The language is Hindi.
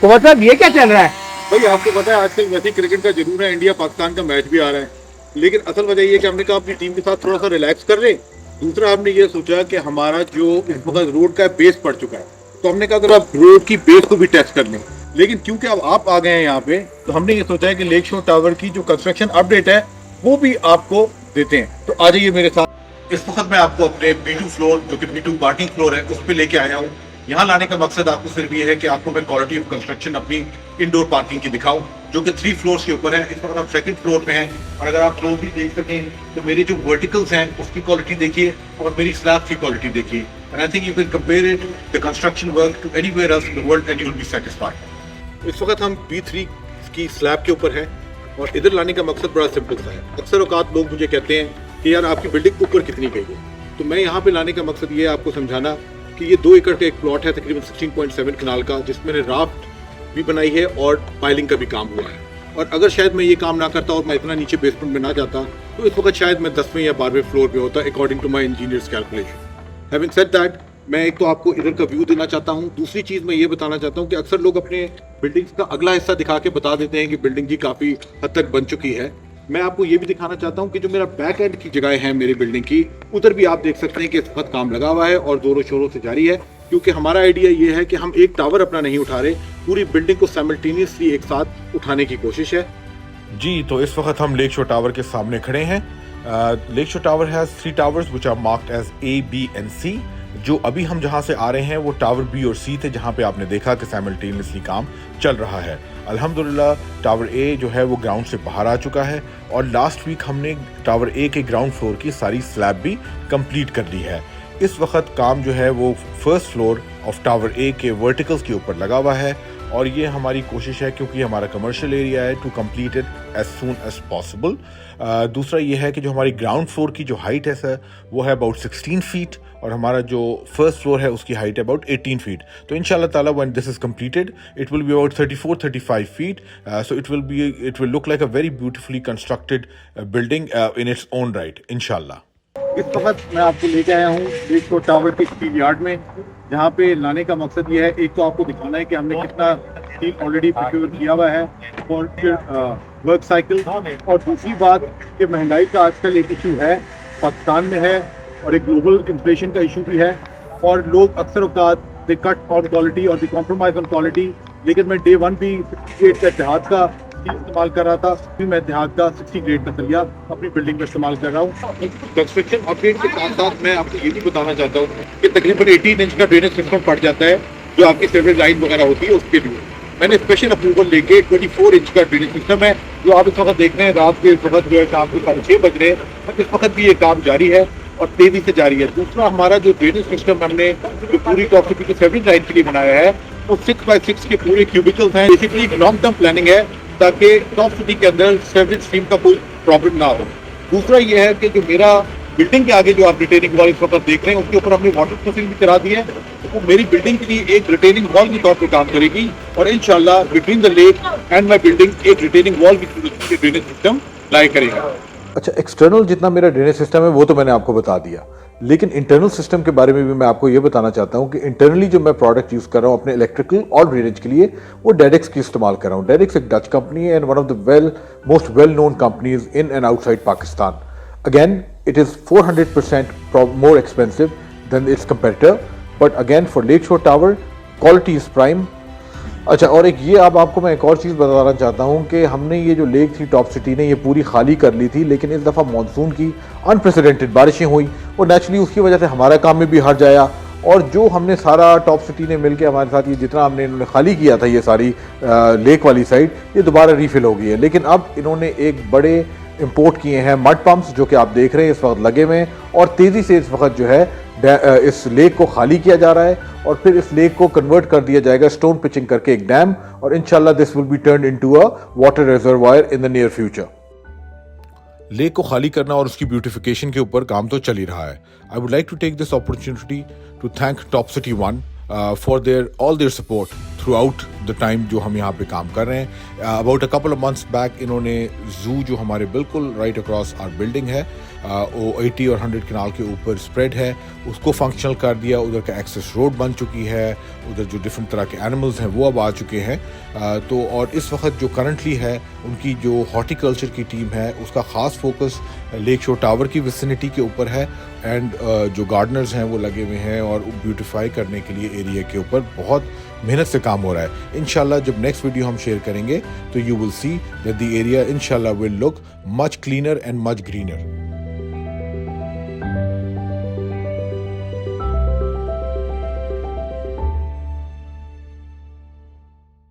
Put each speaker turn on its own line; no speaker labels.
तो मतलब ये क्या चल रहा है?
भाई आपको पता है आजकल वैसे क्रिकेट का जरूर है, इंडिया पाकिस्तान का मैच भी आ रहा है, लेकिन असल वजह ये कि हमने कहा अपनी टीम के साथ थोड़ा सा रिलैक्स कर लें। दूसरा हमने ये सोचा कि हमारा जो इस वक्त रोड का बेस पड़ चुका है, तो हमने कहा अगर आप रोड की बेस को भी टेस्ट कर लें। लेकिन क्योंकि अब आप आ गए हैं यहाँ पे, तो हमने ये सोचा है कि लेक शोर टावर की जो कंस्ट्रक्शन अपडेट है वो भी आपको देते हैं। तो आ जाइए मेरे साथ। इस वक्त मैं आपको अपने B2 फ्लोर, जो कि B2 पार्किंग फ्लोर है, उस पर लेके आया हूँ। यहाँ लाने का मकसद आपको सिर्फ ये है कि आपको मैं क्वालिटी ऑफ कंस्ट्रक्शन अपनी इंडोर पार्किंग की दिखाऊं, जो कि 3 फ्लोर्स के ऊपर है। इस वक्त आप सेकंड फ्लोर पे हैं, और अगर आप फ्लोर भी देख सकें तो मेरी जो वर्टिकल्स हैं उसकी क्वालिटी देखिए और मेरी स्लैब की क्वालिटी देखिए। And I think you can compare it the construction work to anywhere else in the world and you will be satisfied. इस वक्त हम B3 की स्लैब के ऊपर है, और इधर लाने का मकसद बड़ा सिंपल सा है। अक्सर औकात लोग मुझे कहते हैं कि यार आपकी बिल्डिंग ऊपर कितनी गई है, तो मैं यहाँ पे लाने का मकसद ये है आपको समझाना कि ये 2 एकड़ का एक प्लॉट है तकरीबन 16.7 कनाल का, जिसमें राफ्ट भी बनाई है और पाइलिंग का भी काम हुआ है। और अगर शायद मैं ये काम ना करता और मैं इतना नीचे बेसमेंट में ना जाता, तो इस वक्त शायद मैं 10वें या 12वें फ्लोर पे होता, according to my engineers calculation. Having said that, मैं एक तो आपको इधर का व्यू देना चाहता हूँ। दूसरी चीज़ मैं ये बताना चाहता हूँ कि अक्सर लोग अपने बिल्डिंग्स का अगला हिस्सा दिखा के बता देते हैं कि बिल्डिंग की काफ़ी हद तक बन चुकी है। मैं आपको ये भी दिखाना चाहता हूँ कि जो मेरा बैक एंड की जगह है मेरी बिल्डिंग की, उधर भी आप देख सकते हैं कि इस वक्त काम लगा हुआ है और जोरों शोरों से जारी है। क्योंकि हमारा आइडिया ये है कि हम एक टावर अपना नहीं उठा रहे, पूरी बिल्डिंग को साइमल्टेनियसली एक साथ उठाने की कोशिश है।
जी, तो इस वक्त हम लेक शोर टावर के सामने खड़े हैं। Lake Shore Tower has 3 towers which are marked as A, B एंड C। जो अभी हम जहां से आ रहे हैं वो टावर B और C थे, जहां पे आपने देखा कि साइमल्टेनियसली काम चल रहा है। अल्हम्दुलिल्लाह टावर A जो है वो ग्राउंड से बाहर आ चुका है, और लास्ट वीक हमने टावर A के ग्राउंड फ्लोर की सारी स्लैब भी कंप्लीट कर ली है। इस वक्त काम जो है वो first floor of tower A के वर्टिकल्स के ऊपर लगा हुआ है, और ये हमारी कोशिश है क्योंकि हमारा कमर्शियल एरिया है to complete it as soon as possible. दूसरा ये है कि जो हमारी ग्राउंड फ्लोर की जो हाइट है सर, वो है अबाउट 16 फीट, और हमारा जो फर्स्ट फ्लोर है उसकी हाइट है अबाउट 18 फीट। तो इंशाल्लाह ताला when this is completed it will be about 34-35 feet. So it will look like a very beautifully constructed building in its own right इंशाल्लाह।
इस वक्त मैं आपको लेके आया हूँ लेक शोर टावर के स्टील यार्ड में, जहाँ पे लाने का मकसद ये है, एक तो आपको दिखाना है कि हमने कितना स्टील ऑलरेडी प्रोक्योर किया हुआ है और फिर वर्क साइकिल, और दूसरी बात कि महंगाई का आजकल एक इशू है पाकिस्तान में है, और एक ग्लोबल इन्फ्लेशन का इशू भी है, और लोग अक्सर औकात दे कट ऑन क्वालिटी और दे कॉम्प्रोमाइज ऑन क्वालिटी। लेकिन मैं डे 1 भी 60 ग्रेड का इत्तेहाद का इस्तेमाल कर रहा था, फिर मैं इत्तेहाद का 60 ग्रेड का सरिया अपनी बिल्डिंग में इस्तेमाल कर रहा हूँ। कंस्ट्रक्शन अपडेट के साथ साथ मैं आपको ये भी बताना चाहता हूँ कि तकरीबन 18 इंच का ड्रेनेज सिस्टम पड़ जाता है, जो आपकी सेवरेज लाइन वगैरह होती है उसके लिए मैंने स्पेशल अप्रूवल लेके 24 इंच का ड्रेनेज सिस्टम है, जो आप इस वक्त देख रहे हैं। रात के इस वक्त जो है शाम के 6:30 बज रहे हैं, इस वक्त भी ये काम जारी है और तेजी से जारी है। दूसरा हमारा जो ड्रेनेज सिस्टम हमने जो पूरी टॉप सिटी की सेवरेज लाइन के लिए बनाया है, वो 6x6 के पूरे क्यूबिकल्स हैं। बेसिकली एक लॉन्ग टर्म प्लानिंग है ताकि टॉप सिटी के अंदर सेवरेज स्ट्रीम का कोई प्रॉब्लम ना हो। दूसरा ये है कि जो मेरा बिल्डिंग के आगे जो आप रिटेनिंग वॉल इस वक्त देख रहे हैं, उसके ऊपर हमने वाटर क्रॉसिंग भी करा दी है। वो मेरी बिल्डिंग के लिए एक रिटेनिंग वॉल के तौर पर काम करेगी, और इंशाल्लाह between the lake and my building एक रिटेनिंग वॉल भी ड्रेनेज सिस्टम लाई करेगा।
अच्छा, एक्सटर्नल जितना मेरा ड्रेनेज सिस्टम है वो तो मैंने आपको बता दिया, लेकिन इंटरनल सिस्टम के बारे में भी मैं आपको ये बताना चाहता हूँ कि इंटरनली जो मैं प्रोडक्ट यूज़ कर रहा हूँ अपने इलेक्ट्रिकल और ड्रेनेज के लिए, वो डेडेक्स की इस्तेमाल कर रहा हूँ। डेडेक्स एक डच कंपनी है and one of the most well known companies in and outside Pakistan. Again it is 400% more expensive than its competitor, but again for Lakeshore Tower quality is prime। अच्छा, और एक ये अब आपको मैं एक और चीज़ बताना चाहता हूँ कि हमने ये जो लेक थी टॉप सिटी ने ये पूरी खाली कर ली थी, लेकिन इस दफ़ा मानसून की अनप्रेसिडेंटेड बारिशें हुई और नेचुरली उसकी वजह से हमारा काम में भी हट जाया, और जो हमने सारा टॉप सिटी ने मिलके हमारे साथ ये जितना हमने इन्होंने खाली किया था ये सारी लेक वाली साइड, ये दोबारा रीफिल हो गई है। लेकिन अब इन्होंने एक बड़े इंपोर्ट किए हैं मड पंप्स, जो कि आप देख रहे हैं इस वक्त लगे हुए हैं, और तेज़ी से इस वक्त जो है इस लेक को खाली किया जा रहा है, और फिर इस लेक को कन्वर्ट कर दिया जाएगा स्टोन पिचिंग करके एक डैम, और इंशाल्लाह this will be turned into a water reservoir in the near future.
Lake को खाली करना और उसकी ब्यूटिफिकेशन के ऊपर काम तो चल ही रहा है। I would like to take this opportunity to thank Top City One for all their support throughout the time जो हम यहाँ पे काम कर रहे हैं। About a couple of months back इन्होंने जू जो हमारे बिल्कुल राइट अक्रॉस आवर बिल्डिंग है, वो 80 और 100 कनाल के ऊपर स्प्रेड है, उसको फंक्शनल कर दिया। उधर का एक्सेस रोड बन चुकी है, उधर जो डिफरेंट तरह के एनिमल्स हैं वो अब आ चुके हैं। तो और इस वक्त जो करंटली है उनकी जो हॉर्टिकल्चर की टीम है उसका ख़ास फोकस लेक शोर टावर की विसिनिटी के ऊपर है, एंड जो गार्डनर्स हैं वो लगे हुए हैं और ब्यूटिफाई करने के लिए एरिया के ऊपर बहुत मेहनत से काम हो रहा है। इंशाल्लाह जब नेक्स्ट वीडियो हम शेयर करेंगे तो you will see that the area इंशाल्लाह will look much cleaner and much greener.